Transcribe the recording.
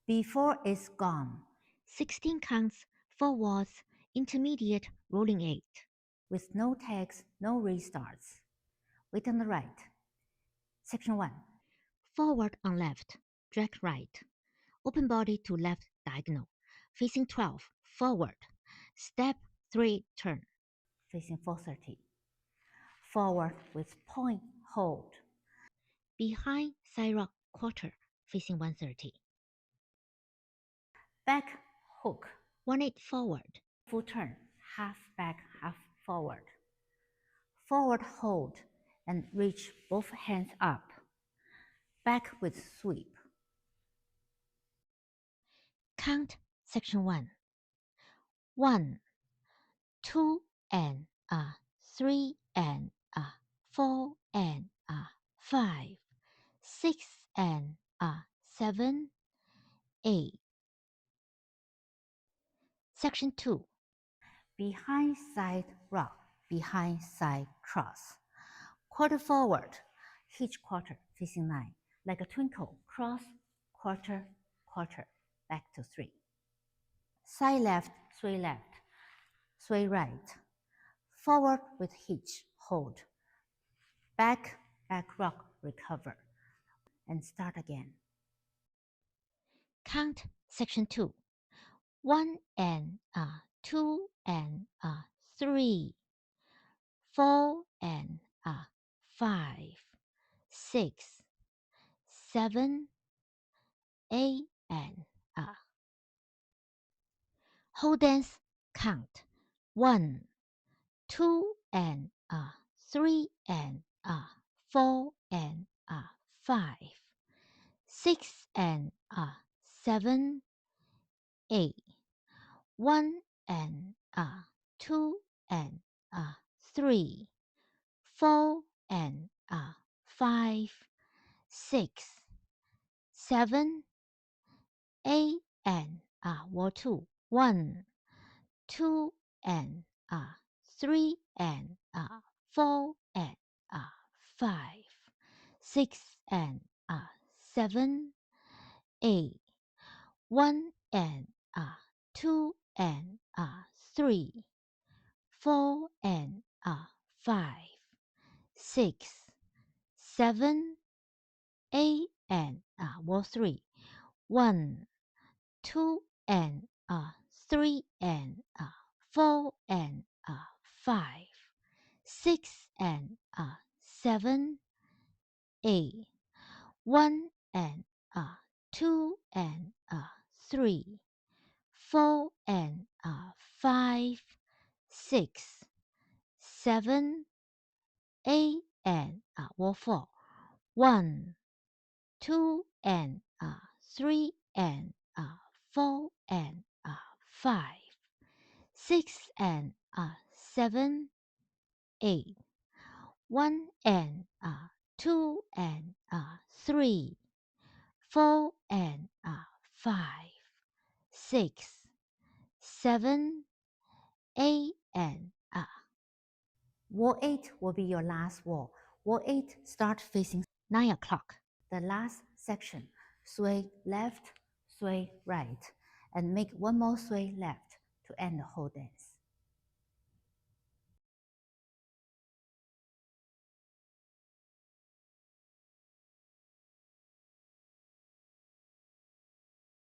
Before it's gone, 16 counts, 4 waltz, intermediate rolling 8. with no tags, no restarts. Wait on the right. Section 1. Forward on left, drag right. Open body to left diagonal. Facing 12, forward. Step 3, turn. Facing 430. Forward with point, hold. Behind side rock quarter, facing 130. Back, hook. 1/8 forward. Full turn, half back, half forward. Forward hold and reach both hands up. Back with sweep. Count section 1. 1, 2 and 3 and 4 and 5, 6 and 7, 8. Section 2. Behind side rock, behind side cross. Quarter forward, hitch quarter facing 9, like a twinkle, cross, quarter, quarter, back to 3. Side left, sway right. Forward with hitch, hold. Back, back rock, recover. And start again. Count section 2. 1 and 2 and 3, 4 and 5, 6, 7, 8 and whole dance count. 1, 2 and 3 and 4 and 5, 6 and 7, 8. 1 and 2 and 3, 4 and 5, 6, 7, 8 and 2. 1, 2 and 3 and 4 and 5, 6 and 7, 8. 1 and 2 and 3, 4 and 5, 6, 7, 8 and wall 3. 1, 2 and 3 and 4 and 5, 6 and 7, 8. 1 and 2 and 3, 4 and 5, 6, 7, 8 and wall 4. 1, 2 and 3 and 4 and 5, 6 and 7, 8. 1 and 2 and 3, 4 and 5, 6, 7, 8 and Wall 8 will be your last wall. Wall 8 start facing 9 o'clock. the last section. Sway left, sway right, and make one more sway left to end the whole dance.